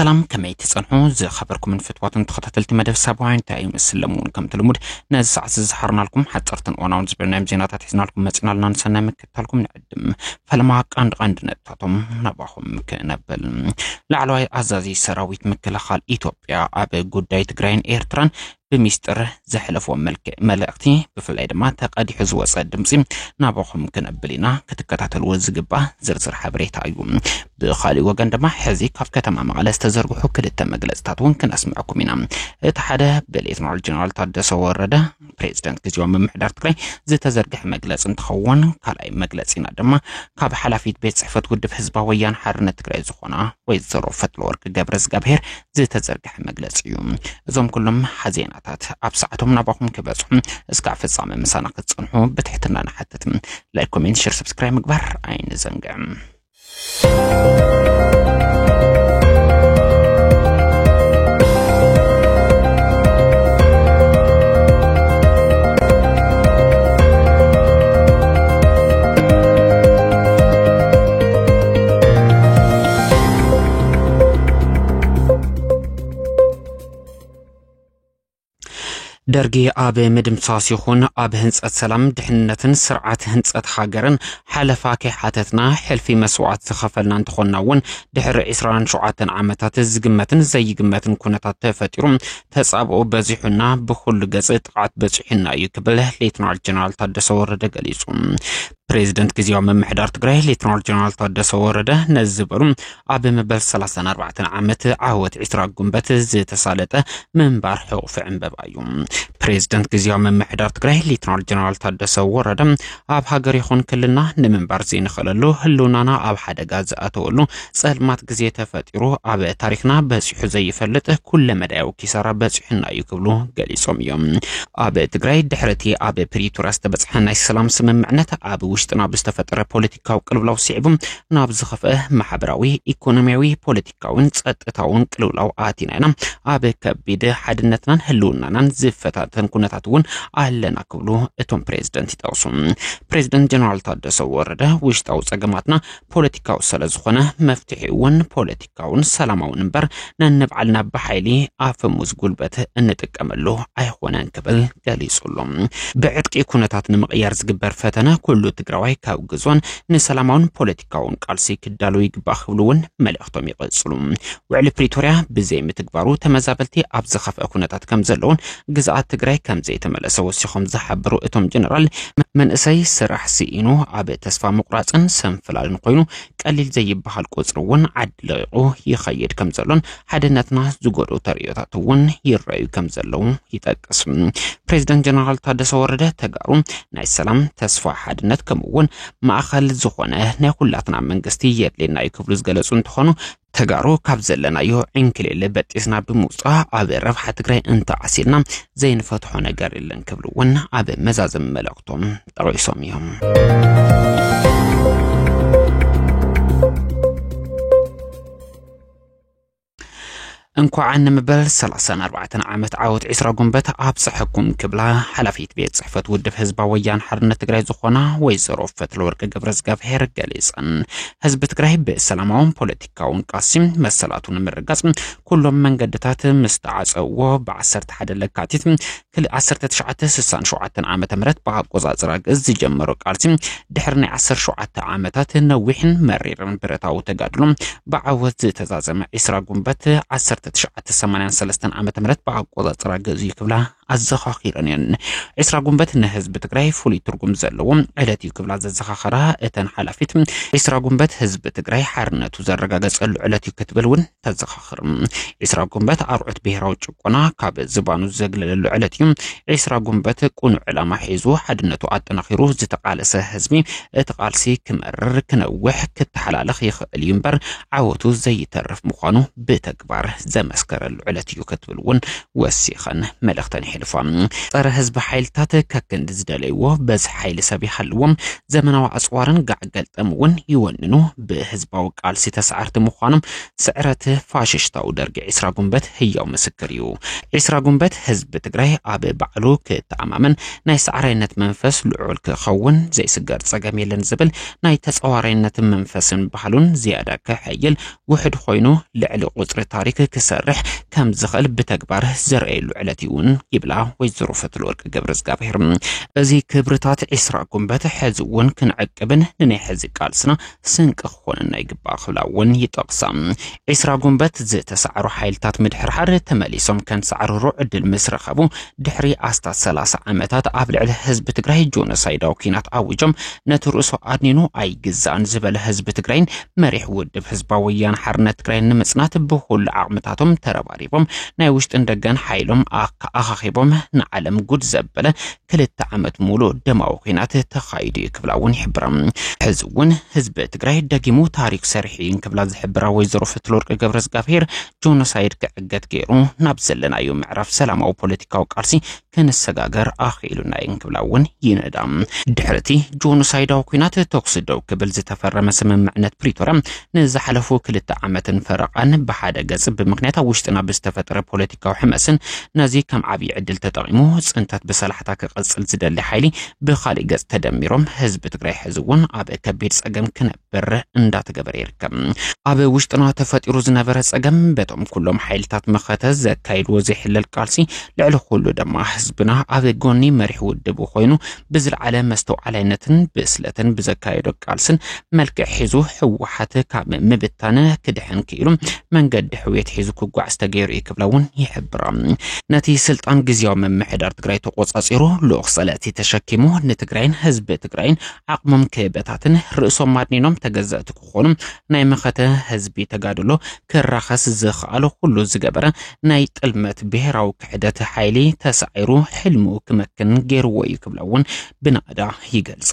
سلام كمية تصنحو زي خبركم من فتوات تخطتلت مدف سابوين تايم السلمون كم تلمود ناز ساعة زحرنا لكم حتى ارتن وناونز برنامج زينات حسنا لكم مسئنا لنا نسانا مكتالكم نقدم فلما قاند نتاتم نباهم كنبل لعلوي عزازي سراويت مكلخال إيتوبيا أبي قداي تقرين إيرتران بميستر زحلف ملأختي بفلاي دما تقادي حزوة صدمسي نابوهم كنبلينا كتكتاتل وزقبا زرزر حبريت عيوم بخالي وغان دما حزي كاف كتما مغالا استزرقو حكد التمقلز تاتون كن اسمعكم هنا اتحادة بالإثنار الجنرال تادسا ورده بريزيدنت كزيو من محدار تقري زي تزرقح مقلز انتخوان كالاي مقلزينا دما كاب حلافيت بيت صحفت ودف حزبا ويان حارنة تقري زخونا ويزرو فتلورك قبرز قبهير زي تزرقح مقلز يوم زوم كلهم حزينة أبسعتهم نباهم كبازهم اسكع في الصامة مسانا قد بتحتنا نحتتم لايك كومنت شير سبسكرايب مقبر عين زنقم درجي آب مدمساس يخون آب هنس السلام دحنتن سرعة هنس حاجرن حلفاك حاتتنا حلفي مسوعات تخفلنا انتخوناون دحر إسران شعاتن عامتات الزقمتن زي قمتن كونتات تفتيرون تسابقوا بزيحنا بخل قزيت قعد بزيحنا يكبله ليتنار الجنرال تادسا ورده قليسون بريزيدنت كزيو من محدار تقري ليتنار جنرال تادسا ورده نزبرون آب مبل 34 عامت عهوت إسراء قنبت زي تسالته من بار حوف عن ببايوم بريزيدنت كزيو من محدار تقري ليتنار جنرال تادسا ورده آب هاقر يخون كلنا نمن بار زين خلالو هلونانا آب حدا قاز أتولو سهلمات كزي تفتيرو آب تاريخنا بسيحو زي فلته كل مدعو كسارة بسيحنا يكبلو قليسوم يوم آب تقري دحرتي آب بريتورا استبسحنا السلام سمم معناته آب وشتنا بستفتر بوليتيكا وقلبلاو سيعبم ناب زخفه محبراوي ايكونوميوي بوليتيكاون تسطتاون قلبلاو آتينانا آب كبيد حدنتنا هلونانا زفتاتن كونتاتون أهلنا كبلو اتون بريزيدنت يتاوسون بريزيدنت جنرال تادسا ورده وشتاو صقماتنا بوليتيكاو سلازخونه مفتحيون بوليتيكاون سلاماون نبر ننبعلنا بحيلي آفموز قلبت انتقاملو ايخونان كبل قاليسولو بعدق كونتاتن مغيار زقبر فتنا كله تقراوي كاو قزوان نسلاماون بوليتيكاون قالسي كدالو يقباخولون ملأختم يقصلون وعلي بريتوريا بزي متقبارو تمزابلتي أبزخف أكونتات كمزلون قزعات تقراي كمزي تملسا وسيخم زحبرو اتم جنرال من اساي سرح سيئنو عبي تسفا مقراصن سنفلال نقوينو قليل زي بحال قوصرون عدلقو يخيد كمزلون حدنتنا زغودو تريوتاتون يرايو كمزلون يتقسم بريزيدنت جنرال تادسا ورده تقارو ناي سلام تسفا حدنت كمون ማእኸል ዝኾነ ናይ ኩላትና መንግስቲ የድልና ይክብሉ ዝገለጹ እንትኾኑ ተጋሩ ካብ ዘለናዮ ዕንክሌለ በጢስና ብምውፃ ኣብ ረብሓ ትግራይ እንተዓሲልና ዘይንፈትሖ ነገር የለን ክብሉውን ኣብ መዛዘም መልእክቶም ጠቂሶም እዮም انكو عن مبل 34 عامت عاوت عسرا قنبت عبصحكم كبلا حلفيت بيت صحفت ودف هزبا ويان حرنة تقراي زخونا ويزروف فتلورك قبرز قبهير قليسان هزب تقراي بسلامون بوليتيكاون قاسم مسلاتون مرقاسم كلهم من قدتات مستعاز او بعسرت حد لكاتيت كل عسرت تشعات سسان شعات عامت مرت بعب قزاز راقز جمرو قالسم دحرني عسر شعات عامتات نوحن مريرن برتاو تقادلهم بعوت تزازم عسرا قنبت عسرت تشعت 83 عامة مرت بعد قضاء تراجع كبلا الزخاخيرين عسرا قنبت إن حزب تقراي فولي ترجم زلوم علتي كبلا الزخاخرة اتن حلفت عسرا قنبت حزب تقراي حرنة وزرقا جزء علتي كتبلون تزخاخر عسرا قنبت أرعت بهراو تشقنا كاب زبانو زجل للعلتي عسرا قنبت كون علامة حيزو حدنة وعدنا خيرو زتقالس حزبي تقالسي كمرر كنوح كتحلالخ يخل ينبر عوتو زي ترف مخانو بتكبر زمسكر العلتي كتبلون وسيخن ملختن حلفا صار حزب حيلتات ككند زدليو بس حيل سبي حلوم زمناو عصوارن قعقل تمون يوننو بحزباو قالسي تسعرت مخانم سعرت فاششتاو درق عسرا قنبت هيو مسكريو عسرا قنبت حزب تقرأي عبي بعلو كتعمامن ناي سعرينت منفس لعول كخون زي سقار صقامي لنزبل ناي تسعوارينت منفسن بحلون زيادة كحيل وحد خوينو لعلو قطر تاريك كسرح كم زخل بتكبر زرعي لعلتيون يبلع ويزروفة الورق قبرز قابهر ازي كبرتات عسرا قنبت حزون كنعقبن نني حزي قالسنا سنك اخواننا يقبا خلاون يتقسم عسرا قنبت زي تسعرو حيلتات مدحرحر تماليسهم كان سعرو رعد المسرخبو دحري استا 30 عمتات ابلع الحزب تقراي جونوسايد وكينات اوجم نترؤسو ادنينو اي جزان زبل حزب تقراين مريح ودب حزباويان حرنت تقراين نمصنات بكل عقمتاتهم ترباريبهم ناي وشت اندغان حيلهم اخاخيبهم نعلم قد زبله كلت عمت مولو دماو كينات تخايدي كبلاون يحبرم حزون حزب تقراي دقيمو تاريخ سرحين كبلا زحبرا ويزروفة الورق قبرز قافير جونوسايد كعقد كيرو نابزلنا يوم معرف سلام او بوليتيكاو قارسي كان السقاقر آخيلنا ينكبلاون يندام دحرتي جونوسايد او كينات توكسدو كبل زتفرم سمم معنات بريتورم نزحلفو كلتا عمتن فرقان بحادة قصب بمكنيتا وشتنا بستفتر بوليتيكاو حمسن نازي كم عبي عدل تطغيمو سنتات بسالحتا كقصل زدال حيلي بخالي قص تدميرهم حزب تقراي حزون اب كبير سقم كنبر اندات قبر يركم اب وشتنا تفتيرو زنبر سقم بتم كلهم حيلتات مختز كايل وزي حلل قالسي لعلو كله دما حزبنا اب غوني مريح ودبو خوينو بزل على مستو علينتن بسلتن بزكايدو قالسن ملك حيزو حوحت كاب مبتانه كدحن كيلو من قد حويت حيزو كغوا استغير يكبلاون يحبرم نتي سلطان غزياو ممحدار تግራይ ተቆጻጽሩ ለኦክሰላቲ ተሸኪሙ ንትግራይን ህዝብ ትግራይን አቅመም ከበታትን ርእሶም ማድኒኖም ተገዛት ክኾኑም ናይ መኸተ ህዝቢ ተጋድሎ ክራኸስ ዝኽአሉ ሁሉ ዝገበረ ናይ ጥልመት ብሔራዊ ክሕደት ሓይሊ ተሳዒሩ ሕልሙ ክመክን ገይርዎ ይክብላውን ብናዳ ይገልጻ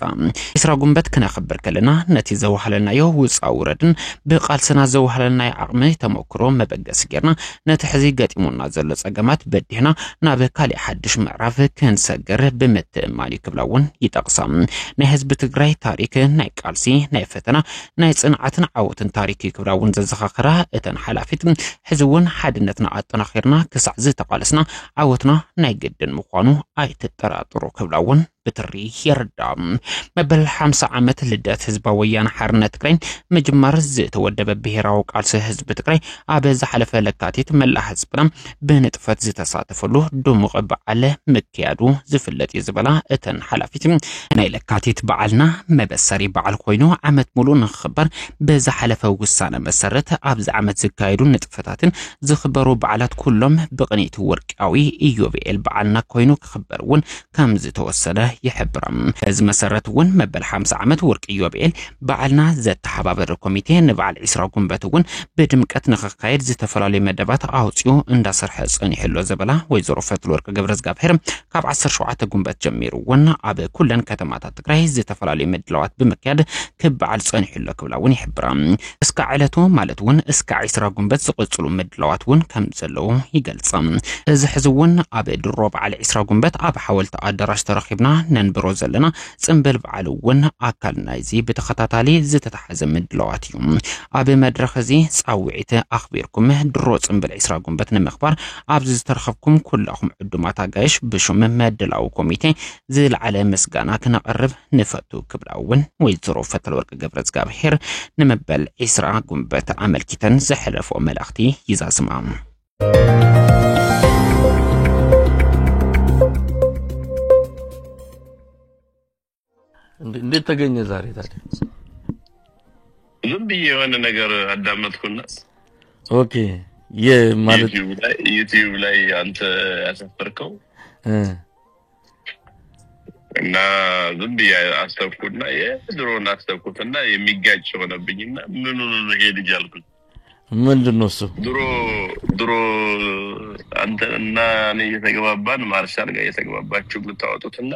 እስራ ጉንበት ክነخبር ከለና ነቲ ዘዋህለናዮ ውጻውረድን በቃልስና ዘዋህለናይ አቅመ ተሞክሮ መበገስ ገርና ነቲ ሕዚ ገጢሙና ዘሎ ጸገማት በዲህና ናብ ካሊ ሓድሽ ምዕራፍ ከንሰገር በመተማሊ ክብላውን ይጠቅሳም ናይ ህዝብ ትግራይ ታሪክ ናይ ቃልሲ ናይ ፈተና ናይ ጽንዓትን ዓወትን ታሪክ ክብላውን ዘዘኻኽራ እተን ሓላፊት ሕዝውን ሓድነትና አጠናኺርና ክሳዕ ዝተቃለስና ዓወትና ናይ ገድን ምዃኑ ኣይተጠራጥሩ ክብላውን بتري يردام مبل 50 عمت لدات حزب ويان حرنت تقرين مجمار زيت ودب بهراو قالس حزب تقري ابز حلف لكاتيت ملا حزبنا بنطفت زي تساتفلو دمق بعله مكيادو زفلت يزبلا اتن حلفيت ناي لكاتيت بعلنا مبسري بعل خوينو عمت مولو نخبر بز حلف وسانه مسرت ابز عمت زكايدو نطفتاتن زخبرو بعلات كلهم بقنيت ورقاوي ايوبيل بعلنا كوينو خبرون كم زي توسله يحبرم از مسرت ون مبل 50 عمت ورق يوبيل بعلنا زت حبابر كوميتي نبعل عسرا قنبتون بدمقت نخقايد زتفلالي مدبات اوصيو اندا سرح صن يحلو زبلا وي زروفت الورق قبرز قابهر كاب 10 شعات قنبت جميرو ون اب كلن كتمات تقراي زتفلالي مدلوات بمكياد كبعل صن يحلو كبلاون يحبرم اسكا عيلتو مالتون اسكا عسرا قنبت زقصلو مدلوات ون كم زلو يقلصم از حزون اب دروب على عسرا قنبت اب حاولت ادراش ترخيبنا ننبرو زلنا صنبل بعلون اكل نايزي بتخطاتالي زتتحزم مدلواتيوم اب مدرخزي صاوعت اخبركم درو صنبل عسرا قنبت نمخبار ابز ترخبكم كلهم عدمات غايش بشم مدلاو كوميتي زل على مسغانا كنقرب نفتو كبلاون ويزرو فتل ورق قبرز قابهر نمبل عسرا قنبت عمل كيتن زحلفو ملاختي يزاسمام እንዴት ተገኘ ዛሬ ታዲያ ዝም ብዬ የሆነ ነገር አዳመጥኩና ኦኬ የማለት ዩቲዩብ ላይ አንተ ያሰፈርከው እና ዝም ብዬ አስተውኩና የድሮን አስተውኩትና የሚጋጭ ሆነብኝና ምን ነው ሄድ ይልኩኝ ምንድነው እሱ ድሮ አንተ እና እኔ የተገባባን ማርሻል ጋር የተገባባችሁ ልታወጡትና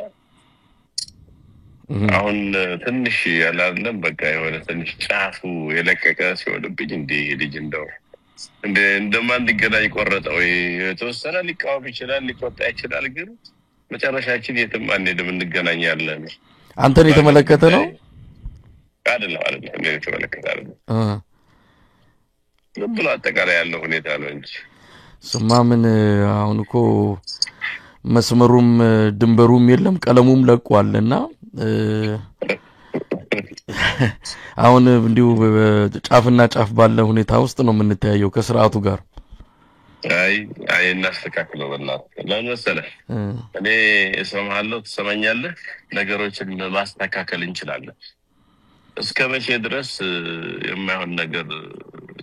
አሁን ትንሽ ያላለም በቃ የሆነ ትንሽ ጫፉ የለቀቀ ሲሆንብኝ እንዴ ልጅ እንደው እንደማን ሊገናኝ ቆረጠው የተወሰነ ሊቃወም ይችላል ሊቆጣ ይችላል ግን መጨረሻችን የትም አንሄድም እንገናኛለን አንተን የተመለከተ ነው አይደለም እኔ የተመለከተ አይደለም ለምን አጠቃላይ ያለው ሁኔታ ነው እንጂ ስማ ምን አሁን እኮ መስመሩም ድንበሩም የለም ቀለሙም ለቋልና አሁን እንዲው ጫፍና ጫፍ ባለ ሁኔታ ውስጥ ነው የምንተያየው ከስርዓቱ ጋር አይ እናስተካክለው በእናትህ ለምን መሰለህ እኔ እሰማለሁ ትሰማኛለህ ነገሮችን ማስተካከል እንችላለን እስከመቼ ድረስ የማይሆን ነገር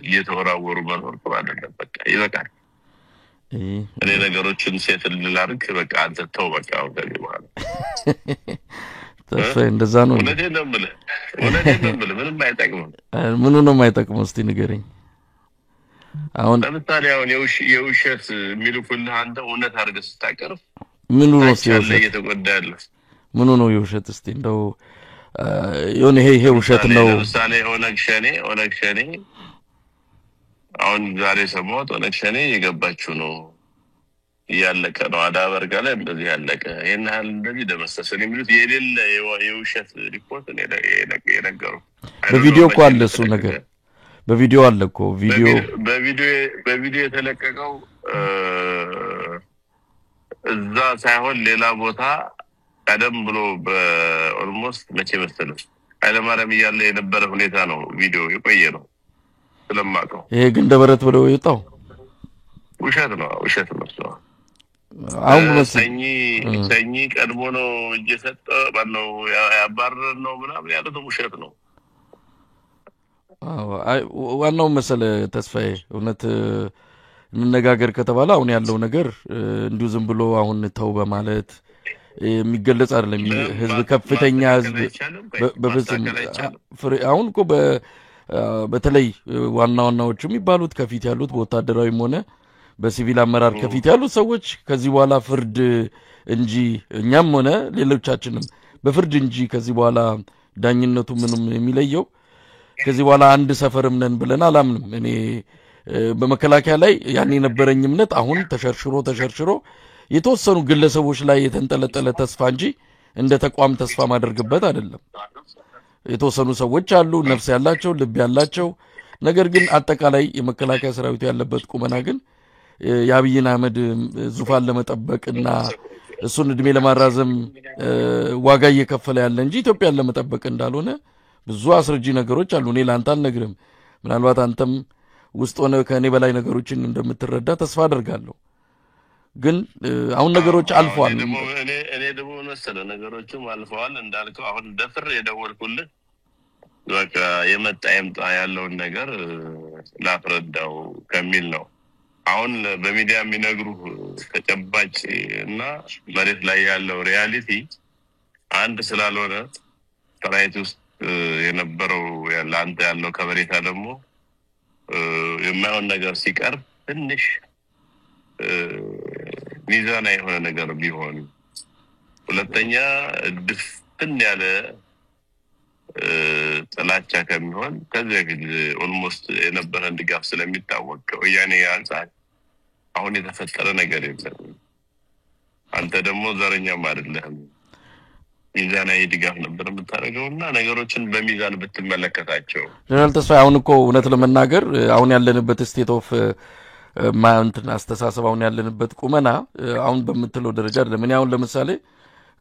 እየተወራወሩ መኖር ጥሩ አይደለም በቃ ይበቃል እኔ ነገሮችን ሴትል ላድርግ በቃ አንተ ተው በቃ ወደዚህ በኋላ ተስፋ እንደዛ ነው ወለዴ ነው ምንም አይጠቅምም ምኑ ነው የማይጠቅመው እስቲ ንገረኝ አሁን ለምሳሌ አሁን የውሸት የሚልኩልህ አንተ እውነት አድርገህ ስታቀርብ ምኑ ነው ሲውሸት እየተጎዳለ ምኑ ነው የውሸት እስቲ እንደው የሆነ ይሄ ውሸት ነው ለምሳሌ ኦነግ ሸኔ አሁን ዛሬ ሰሞኑን ኦነግ ሸኔ የገባችው ነው ያለቀ ነው አዳበርጋ ላይ እንደዚህ ያለቀ የናል እንደዚህ ደመሰሰን የሚሉት የሌለ የውሸት ሪፖርት ነው የነገሩ በቪዲዮ እኮ አለ እሱ ነገር በቪዲዮ አለ እኮ በቪዲዮ የተለቀቀው እዛ ሳይሆን ሌላ ቦታ ቀደም ብሎ በኦልሞስት መቼ መሰለህ ኃይለማርያም እያለ የነበረ ሁኔታ ነው ቪዲዮ የቆየ ነው ስለማቀው ይሄ ግን ደበረት ብለው ይጣው ውሸት ነው አሁን ሰኝ ቀድሞ ነው እየሰጠ ባለው ያባረር ነው ምናምን ያለው ውሸት ነው አይ ዋናው መሰለ ተስፋዬ እውነት እንነጋገር ከተባለ አሁን ያለው ነገር እንዲሁ ዝም ብሎ አሁን ተው በማለት የሚገለጽ አይደለም ህዝብ ከፍተኛ ህዝብ በብዙም አሁን እኮ በተለይ ዋናዎቹ የሚባሉት ከፊት ያሉት በወታደራዊም ሆነ በሲቪል አመራር ከፊት ያሉት ሰዎች ከዚህ በኋላ ፍርድ እንጂ እኛም ሆነ ሌሎቻችንም በፍርድ እንጂ ከዚህ በኋላ ዳኝነቱ ምንም የሚለየው ከዚህ በኋላ አንድ ሰፈርም ነን ብለን አላምንም እኔ በመከላከያ ላይ ያን የነበረኝ እምነት አሁን ተሸርሽሮ የተወሰኑ ግለሰቦች ላይ የተንጠለጠለ ተስፋ እንጂ እንደ ተቋም ተስፋ ማድረግበት አይደለም የተወሰኑ ሰዎች አሉ ነፍስ ያላቸው ልብ ያላቸው ነገር ግን አጠቃላይ የመከላከያ ሰራዊቱ ያለበት ቁመና ግን የአብይን አህመድ ዙፋን ለመጠበቅና እሱን እድሜ ለማራዘም ዋጋ እየከፈለ ያለ እንጂ ኢትዮጵያን ለመጠበቅ እንዳልሆነ ብዙ አስረጂ ነገሮች አሉ እኔ ላንተ አልነግርም ምናልባት አንተም ውስጥ ሆነ ከኔ በላይ ነገሮችን እንደምትረዳ ተስፋ አደርጋለሁ ግን አሁን ነገሮች አልፈዋል እኔ ደግሞ መሰለ ነገሮችም አልፈዋል እንዳልከው አሁን ደፍር የደወልኩልህ በቃ የመጣ ያለውን ነገር ላፍረዳው ከሚል ነው አሁን በሚዲያ የሚነግሩ ተጨባጭ እና መሬት ላይ ያለው ሪያሊቲ አንድ ስላልሆነ ሰራዊት ውስጥ የነበረው ያንተ ያለው ከበሬታ ደግሞ የማይሆን ነገር ሲቀርብ ትንሽ ሚዛና የሆነ ነገር ቢሆን ሁለተኛ ድፍን ያለ ጥላቻ ከሚሆን ከዚህ ግን ኦልሞስት የነበረን ድጋፍ ስለሚታወቅ ወያኔ አንፃር አሁን የተፈጠረ ነገር የለም አንተ ደግሞ ዘረኛም አይደለም ሚዛናዊ ድጋፍ ነበር የምታደርገውና ነገሮችን በሚዛን ብትመለከታቸው ጀነራል ተስፋዬ አሁን እኮ እውነት ለመናገር አሁን ያለንበት ስቴት ኦፍ ማንትን አስተሳሰብ አሁን ያለንበት ቁመና አሁን በመትለው ደረጃ አይደለም እኔ አሁን ለምሳሌ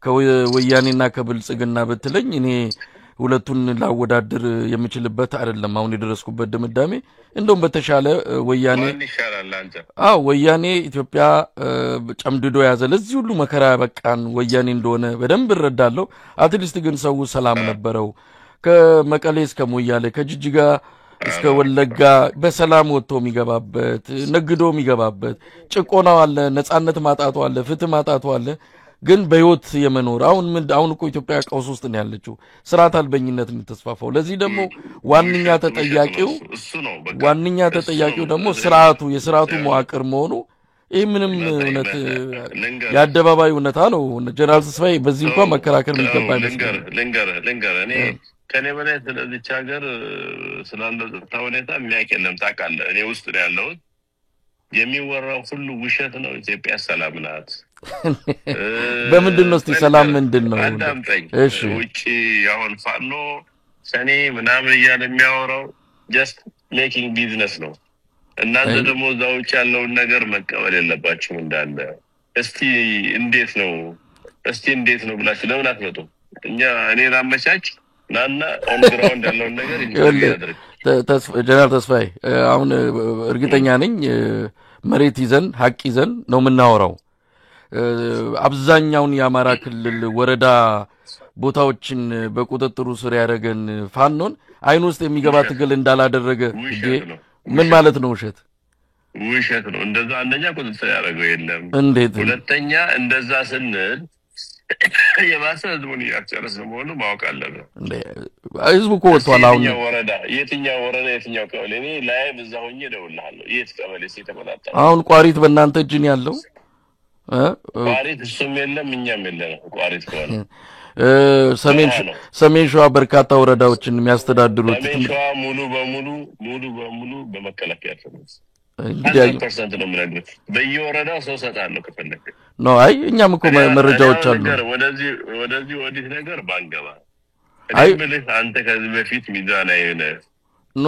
ከወያኔና ከብልጽግና በትለኝ እኔ ሁለቱን ላወዳድር የምችልበት አይደለም አሁን የደረስኩበት ድምዳሜ እንደውም በተሻለ ወያኔ ይሻላል አንተ ወያኔ ኢትዮጵያ ጨምድዶ ያዘ ለዚህ ሁሉ መከራ በቃን ወያኔ እንደሆነ በደንብ እረዳለሁ አትሊስት ግን ሰው ሰላም ነበረው ከመቀሌ እስከ ሞያሌ ከጅጅጋ እስከ ወለጋ በሰላም ወጥቶ የሚገባበት ነግዶ የሚገባበት ጭቆናው አለ ነጻነት ማጣቱ አለ ፍትህ ማጣቱ አለ ግን በህይወት የመኖር አሁን እኮ ኢትዮጵያ ቀውስ ውስጥ ነው ያለችው ስርዓት አልበኝነት ነው ተስፋፋው ለዚህ ደግሞ ዋንኛ ተጠያቂው ደግሞ የስርዓቱ መዋቅር መሆኑ ይሄ ምንም እውነት ያደባባይ እውነታ ነው ጀነራል ተስፋዬ በዚህ እንኳን መከራከር የሚገባ አይመስልም ልንገር እኔ ከኔ በላይ ስለዚች ሀገር ስላለው ጸጥታ ሁኔታ የሚያውቅ የለም። ታውቃለህ፣ እኔ ውስጥ ነው ያለሁት። የሚወራው ሁሉ ውሸት ነው። ኢትዮጵያ ሰላም ናት። በምንድነው እስቲ ሰላም ምንድነው? አዳምጠኝ። እሺ ውጪ አሁን ፋኖ ሰኔ ምናምን እያለ የሚያወራው ጀስት ሜኪንግ ቢዝነስ ነው። እናንተ ደግሞ እዛው ውጭ ያለውን ነገር መቀበል የለባችሁም እንዳለ። እስቲ እንዴት ነው ብላችሁ ለምን አትመጡ? እኛ እኔ ላመቻች ናና ኦን ግራውንድ ያለውን ነገር ይያደርግ። ጀነራል ተስፋዬ አሁን እርግጠኛ ነኝ መሬት ይዘን ሀቅ ይዘን ነው የምናወራው። አብዛኛውን የአማራ ክልል ወረዳ ቦታዎችን በቁጥጥሩ ስር ያደረገን ፋኖን አይን ውስጥ የሚገባ ትግል እንዳላደረገ ምን ማለት ነው? ውሸት ነው። እንደዛ አንደኛ ቁጥጥር ያደረገው የለም። እንዴት? ሁለተኛ እንደዛ ስንል የባሰ ህዝቡን ያጨረሰ መሆኑ ማወቅ አለበት። ህዝቡ እኮ ወጥቷል። አሁን የትኛው ወረዳ የትኛው ቀበሌ? እኔ ላይቭ እዛ ሆኜ እደውልልሃለሁ። የት ቀበሌ ሲተመጣጣ አሁን ቋሪት በእናንተ እጅ ነው ያለው? ቋሪት እሱም የለም እኛም የለም። ቋሪት ከሆነ ሰሜን ሸዋ በርካታ ወረዳዎችን የሚያስተዳድሩት ሸዋ ሙሉ በሙሉ በመከላከያ ተነስ 100% ነው የምነግርህ። በየወረዳው ሰው ሰጣለሁ ከፈለክ ነው። አይ እኛም እኮ መረጃዎች አሉ። ወዲህ ነገር ባንገባ አይ ብለህ አንተ ከዚህ በፊት ሚዛን አይነ ኖ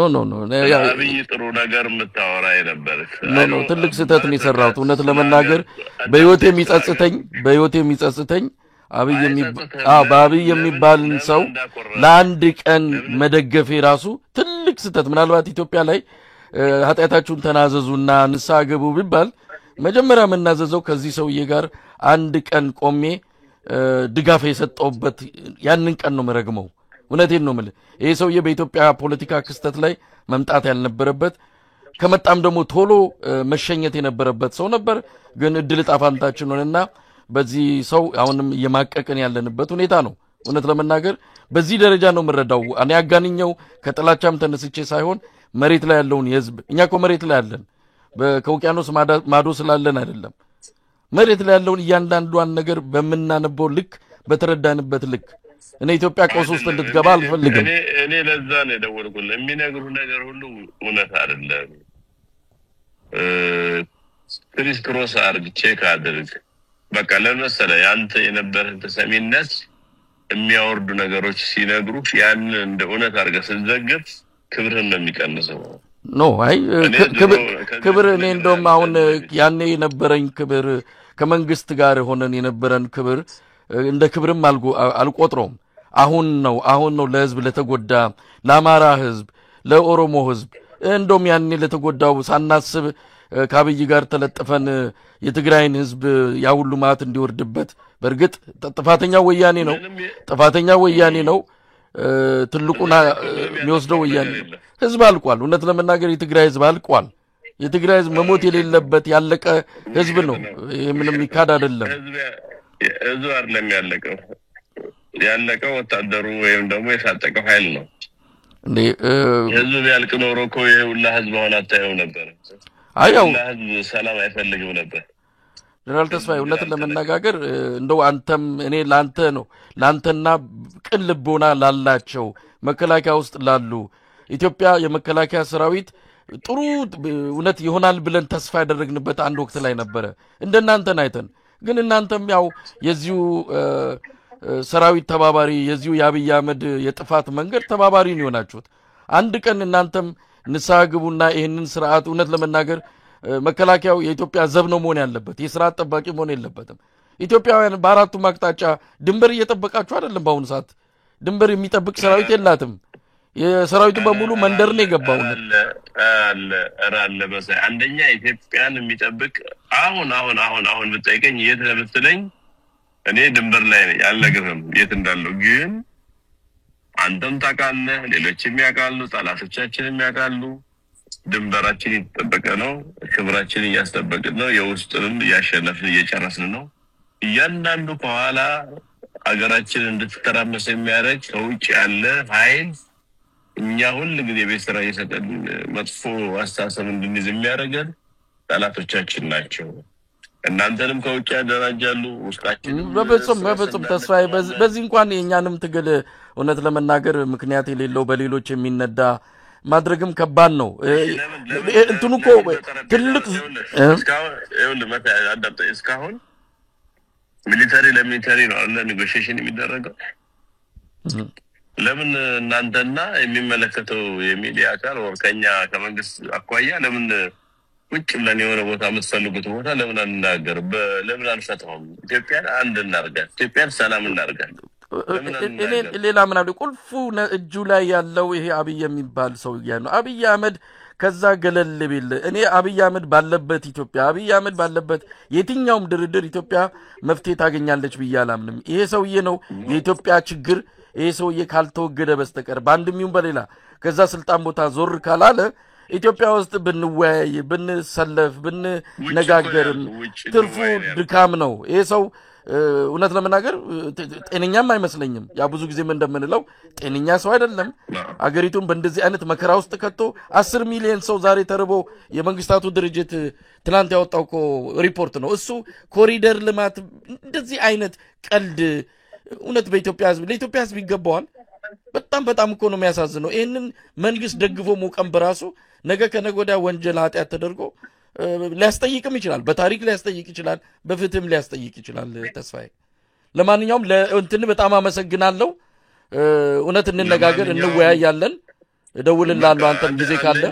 አብይ ጥሩ ነገር የምታወራ የነበርክ ኖ ትልቅ ስህተት ነው የሰራሁት። እውነት ለመናገር በህይወቴ የሚጸጽተኝ በአብይ የሚባልን ሰው ለአንድ ቀን መደገፌ ራሱ ትልቅ ስህተት። ምናልባት ኢትዮጵያ ላይ ኃጢአታችሁን ተናዘዙና ንስሐ ግቡ ቢባል መጀመሪያ መናዘዘው ከዚህ ሰውዬ ጋር አንድ ቀን ቆሜ ድጋፍ የሰጠውበት ያንን ቀን ነው መረግመው። እውነቴን ነው ማለት ይሄ ሰውዬ በኢትዮጵያ ፖለቲካ ክስተት ላይ መምጣት ያልነበረበት ከመጣም ደግሞ ቶሎ መሸኘት የነበረበት ሰው ነበር። ግን እድል ጣፋንታችን ሆነና በዚህ ሰው አሁንም የማቀቀን ያለንበት ሁኔታ ነው። እውነት ለመናገር በዚህ ደረጃ ነው መረዳው። እኔ ያጋንኛው ከጥላቻም ተነስቼ ሳይሆን መሬት ላይ ያለውን የህዝብ እኛ እኮ መሬት ላይ ያለን ከውቅያኖስ ማዶ ስላለን አይደለም። መሬት ላይ ያለውን እያንዳንዷን ነገር በመናነበው ልክ በተረዳንበት ልክ እኔ ኢትዮጵያ ቀውስ ውስጥ እንድትገባ አልፈልግም። እኔ ለዛ ነው የደወልኩልህ። የሚነግሩ ነገር ሁሉ እውነት አይደለም። ክሪስ ክሮስ አድርግ፣ ቼክ አድርግ። በቃ ለምሳሌ ያንተ የነበረን ተሰሚነት የሚያወርዱ ነገሮች ሲነግሩ ያን እንደ እውነት አድርገህ ስትዘግብ ክብርህን ነው የሚቀንሰው። ኖ አይ ክብር እኔ እንደውም አሁን ያኔ የነበረኝ ክብር ከመንግስት ጋር ሆነን የነበረን ክብር እንደ ክብርም አልቆጥረውም። አሁን ነው ለህዝብ ለተጎዳ ለአማራ ህዝብ ለኦሮሞ ህዝብ እንደውም ያኔ ለተጎዳው ሳናስብ ከአብይ ጋር ተለጥፈን የትግራይን ህዝብ ያውሉ ማት እንዲወርድበት በርግጥ ጥፋተኛው ወያኔ ነው። ትልቁና የሚወስደው ወያኔ ህዝብ አልቋል። እውነት ለመናገር የትግራይ ህዝብ አልቋል። የትግራይ ህዝብ መሞት የሌለበት ያለቀ ህዝብ ነው። ምንም ይካድ አይደለም። ህዝብ አይደለም ያለቀው ወታደሩ ወይም ደግሞ የታጠቀው ኃይል ነው እንዴ። ህዝብ ያልቅ ኖሮ እኮ የሁላ ህዝብ ሆነ አታየው ነበር። አያው ህዝብ ሰላም አይፈልግም ነበር። ጀነራል ተስፋዬ እውነት ለመናገር እንደው አንተም እኔ ላንተና ቅን ልቦና ላላቸው መከላከያ ውስጥ ላሉ ኢትዮጵያ የመከላከያ ሰራዊት ጥሩ እውነት ይሆናል ብለን ተስፋ ያደረግንበት አንድ ወቅት ላይ ነበር እንደናንተ አይተን። ግን እናንተም ያው የዚሁ ሰራዊት ተባባሪ የዚሁ የአብይ አህመድ የጥፋት መንገድ ተባባሪ ነው የሆናችሁት። አንድ ቀን እናንተም ንስሐ ግቡና ይሄንን ስርዓት እውነት ለመናገር መከላከያው የኢትዮጵያ ዘብ ነው መሆን ያለበት፣ የስርዓት ጠባቂ መሆን የለበትም። ኢትዮጵያውያን በአራቱም አቅጣጫ ድንበር እየጠበቃችሁ አይደለም። በአሁኑ ሰዓት ድንበር የሚጠብቅ ሰራዊት የላትም። የሰራዊቱ በሙሉ መንደር ነው የገባው። አለ በሳ አንደኛ ኢትዮጵያን የሚጠብቅ አሁን ብትጠይቀኝ የት ለምትለኝ እኔ ድንበር ላይ ነኝ አልነግርህም የት እንዳለው። ግን አንተም ታውቃለህ፣ ሌሎችም ያውቃሉ፣ ጠላቶቻችንም ያውቃሉ። ድንበራችን የተጠበቀ ነው። ክብራችንን እያስጠበቅን ነው። የውስጥንም እያሸነፍን እየጨረስን ነው። እያንዳንዱ ከኋላ አገራችን እንድትተራመስ የሚያደርግ ከውጭ ያለ ኃይል እኛ ሁሉ ጊዜ ቤት ስራ እየሰጠን መጥፎ አስተሳሰብ እንድንይዝ የሚያደርገን ጠላቶቻችን ናቸው። እናንተንም ከውጭ ያደራጃሉ ውስጣችንም በበጽም ተስፋዬ በዚህ እንኳን የኛንም ትግል እውነት ለመናገር ምክንያት የሌለው በሌሎች የሚነዳ ማድረግም ከባድ ነው እንትኑ እኮ ትልቅ እስካሁን ሚሊተሪ ለሚሊተሪ ነው አለ ኔጎሺዬሽን የሚደረገው ለምን እናንተና የሚመለከተው የሚዲያ አካል ወርቀኛ ከመንግስት አቋያ ለምን ውጭ ብለን የሆነ ቦታ የምትፈልጉት ቦታ ለምን አንናገር ለምን አንፈታውም ኢትዮጵያን አንድ እናርጋት ኢትዮጵያን ሰላም እናርጋት እኔ ሌላ ምን አለ ቁልፉ እጁ ላይ ያለው ይሄ አብይ የሚባል ሰው ነው አብይ አህመድ ከዛ ገለል ቢል እኔ አብይ አህመድ ባለበት ኢትዮጵያ አብይ አህመድ ባለበት የትኛውም ድርድር ኢትዮጵያ መፍትሄ ታገኛለች ብያላምንም ይሄ ሰውዬ ነው የኢትዮጵያ ችግር ይሄ ሰውዬ ካልተወገደ በስተቀር ባንድም ይሁን በሌላ ከዛ ስልጣን ቦታ ዞር ካላለ ኢትዮጵያ ውስጥ ብንወያይ ብንሰለፍ ብንነጋገርም ትርፉ ድካም ነው ይሄ ሰው እውነት ለመናገር ጤነኛም አይመስለኝም ያ ብዙ ጊዜ ምን እንደምንለው ጤነኛ ሰው አይደለም አገሪቱን በእንደዚህ አይነት መከራ ውስጥ ከቶ 10 ሚሊዮን ሰው ዛሬ ተርቦ የመንግስታቱ ድርጅት ትላንት ያወጣውኮ ሪፖርት ነው እሱ ኮሪደር ልማት እንደዚህ አይነት ቀልድ እውነት በኢትዮጵያ ህዝብ ለኢትዮጵያ ህዝብ ይገባዋል በጣም እኮ ነው የሚያሳዝነው ይሄንን መንግስት ደግፎ ሞቀም በራሱ ነገ ከነጎዳ ወንጀል ኃጢያት ተደርጎ ሊያስጠይቅም ይችላል በታሪክ ሊያስጠይቅ ይችላል በፍትህም ሊያስጠይቅ ይችላል ተስፋዬ ለማንኛውም ለእንትን በጣም አመሰግናለሁ እውነት እንነጋገር እንወያያለን እደውልልሃለሁ አንተም ጊዜ ካለ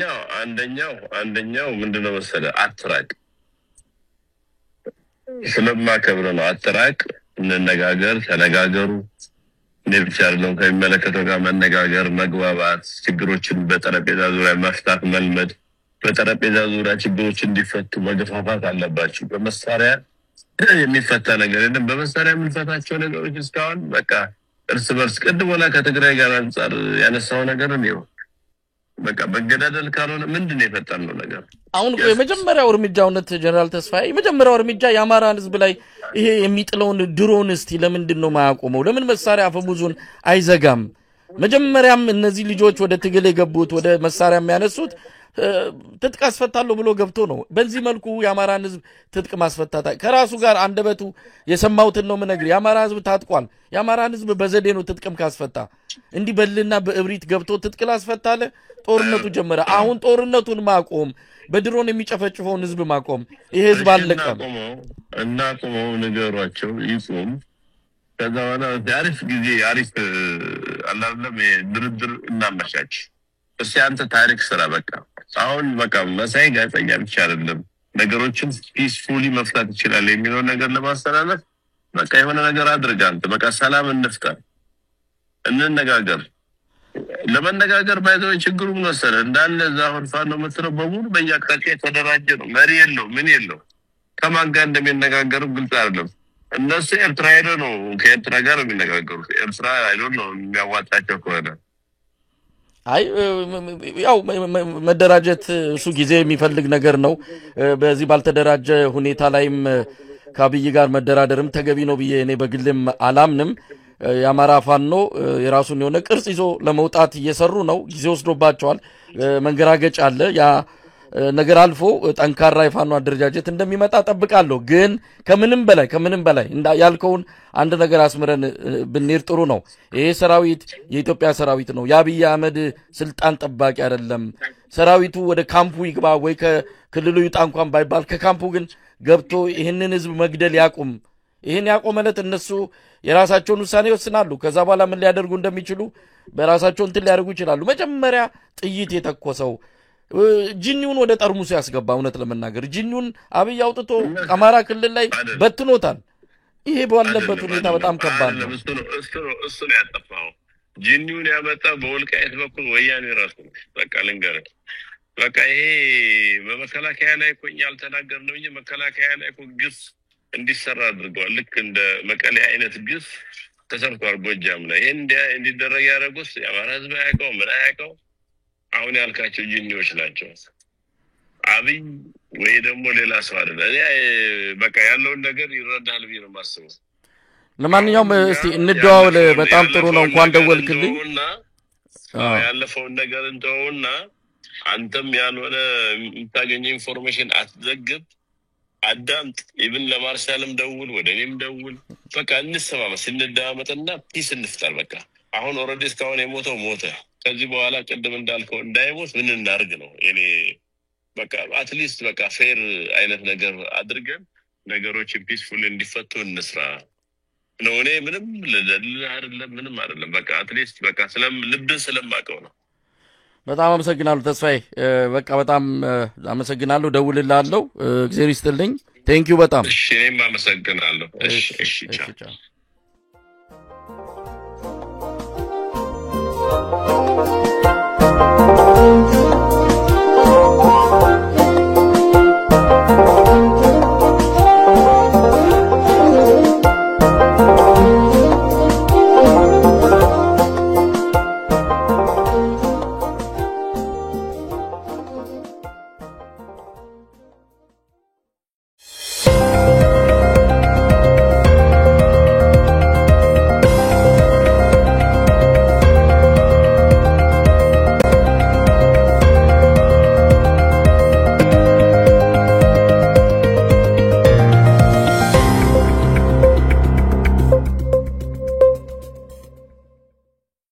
አንደኛው ምንድነው መሰለህ አትራቅ ስለማከብረ ነው አትራቅ እንነጋገር ተነጋገሩ ለብቻር ነው ከመለከተው ጋር መነጋገር መግባባት ችግሮችን በጠረጴዛ ዙሪያ መፍታት መልመድ በጠረጴዛ ዙሪያ ችግሮች እንዲፈቱ መገፋፋት አለባችሁ በመሳሪያ የሚፈታ ነገር የለም በመሳሪያ የምንፈታቸው ነገሮች እስካሁን በቃ እርስ በርስ ቀድሞና ከትግራይ ጋር አንፃር ያነሳው ነገር ነው በቃ በገዳደል ካልሆነ ምንድነው የፈጠነው ነገር አሁን የመጀመሪያው እርምጃውነት ጀነራል ተስፋዬ የመጀመሪያው እርምጃ የአማራን ህዝብ ላይ ይሄ የሚጥለውን ድሮን እስቲ ለምንድነው ማያቆመው ለምን መሳሪያ አፈሙዙን አይዘጋም መጀመሪያም እነዚህ ልጆች ወደ ትግል የገቡት ወደ መሳሪያ የሚያነሱት ትጥቅ አስፈታለሁ ብሎ ገብቶ ነው በዚህ መልኩ የአማራን ህዝብ ትጥቅ ማስፈታታ ከራሱ ጋር አንደበቱ የሰማውትን ነው ምነግር የአማራ ህዝብ ታጥቋል የአማራን ህዝብ በዘዴ ነው ትጥቅም ካስፈታ እንዲ በልና በእብሪት ገብቶ ትጥቅ ላስፈታለ ጦርነቱ ጀመረ አሁን ጦርነቱን ማቆም በድሮን የሚጨፈጭፈውን ህዝብ ማቆም ይሄ ህዝብ አለቀም እና ቆመው ነገሯቸው ይቆም ከዛና አሪፍ ጊዜ አሪፍ አላለም ድርድር እናመቻች እሺ አንተ ታሪክ ስራ በቃ አሁን በቃ መሳይ ጋዜጠኛ ብቻ አይደለም ነገሮችን ፒስፉሊ መፍታት ይችላል የሚለው ነገር ለማስተላለፍ በቃ የሆነ ነገር አድርግ አንተ በቃ ሰላም እንፍጠር እንነጋገር ለመነጋገር ባይዘው ችግሩ ምን ወሰለ እንዳለ ዛሁን ፋኖ መስረው በሙሉ በያቀቀ ተደራጀ ነው መሪ የለው ምን የለው ከማን ጋር እንደሚነጋገሩ ግልጽ አይደለም እነሱ ኤርትራ ሄዶ ነው ከኤርትራ ጋር የሚነጋገሩት ኤርትራ አይዶን ነው የሚያዋጣቸው ከሆነ አይ ያው መደራጀት እሱ ጊዜ የሚፈልግ ነገር ነው በዚህ ባልተደራጀ ሁኔታ ላይም ከአብይ ጋር መደራደርም ተገቢ ነው ብዬ እኔ በግልም አላምንም የአማራ ፋኖ የራሱን የሆነ ቅርጽ ይዞ ለመውጣት እየሰሩ ነው ጊዜ ወስዶባቸዋል መንገራገጭ አለ ያ ነገር አልፎ ጠንካራ የፋኖ አደረጃጀት እንደሚመጣ ጠብቃለሁ ግን ከምንም በላይ ያልከውን አንድ ነገር አስመረን ብንሄድ ጥሩ ነው ይሄ ሰራዊት የኢትዮጵያ ሰራዊት ነው የአብይ አህመድ ስልጣን ጠባቂ አይደለም ሰራዊቱ ወደ ካምፑ ይግባ ወይ ከክልሉ ይጣ እንኳን ባይባል ከካምፑ ግን ገብቶ ይሄንን ህዝብ መግደል ያቁም ይሄን ያቆመለት እነሱ የራሳቸውን ውሳኔ ይወስናሉ ከዛ በኋላ ምን ሊያደርጉ እንደሚችሉ በራሳቸው እንትን ሊያደርጉ ይችላሉ መጀመሪያ ጥይት የተኮሰው ጂኒውን ወደ ጠርሙስ ያስገባ እውነት ለመናገር ጂኒውን አብይ አውጥቶ አማራ ክልል ላይ በትኖታል ይሄ ባለበት ሁኔታ በጣም ከባድ ነው እሱ ነው ያጠፋው ጂኒውን ያመጣ በወልቃይት በኩል ወያኔ ራሱ በቃ ልንገር በቃ ይሄ በመከላከያ ላይ ቆኛል ተናገር ነው እንጂ መከላከያ ላይ ግፍ እንዲሰራ አድርገዋል ልክ እንደ መቀሌ አይነት ግፍ ተሰርቷል ጎጃም ላይ እንዲደረግ ያደረጉት የአማራ ህዝብ ያቀው ምን ያቀው አሁን ያልካቸው ጂኒዎች ናቸው አብይ ወይ ደግሞ ሌላ ሰው አይደለም እኔ በቃ ያለውን ነገር ይረዳል ብዬ ነው ማስበው ለማንኛውም እስቲ እንደዋወል በጣም ጥሩ ነው እንኳን ደወልክልኝ ያለፈውን ነገር እንደውና አንተም ያልሆነ የምታገኘው ኢንፎርሜሽን አትዘግብ አዳምጥ ኢቭን ለማርሻልም ደውል ወደ እኔም ደውል በቃ እንሰማማ ስንደማመጥና ፒስ እንፍጠር በቃ አሁን ኦሬዲ እስካሁን የሞተው ሞተ ከዚህ በኋላ ቅድም እንዳልከው እንዳይሞት ምን እናርግ ነው እኔ በቃ አትሊስት በቃ ፌር አይነት ነገር አድርገን ነገሮች ፒስፉል እንዲፈቱ እንስራ ነው እኔ ምንም አይደለም ምንም አይደለም በቃ አትሊስት በቃ ልብን ስለማቀው ነው በጣም አመሰግናለሁ ተስፋዬ በቃ በጣም አመሰግናለሁ ደውልልሃለሁ እግዚአብሔር ይስጥልኝ ቴንክ ዩ በጣም እሺ እኔም አመሰግናለሁ እሺ ቻው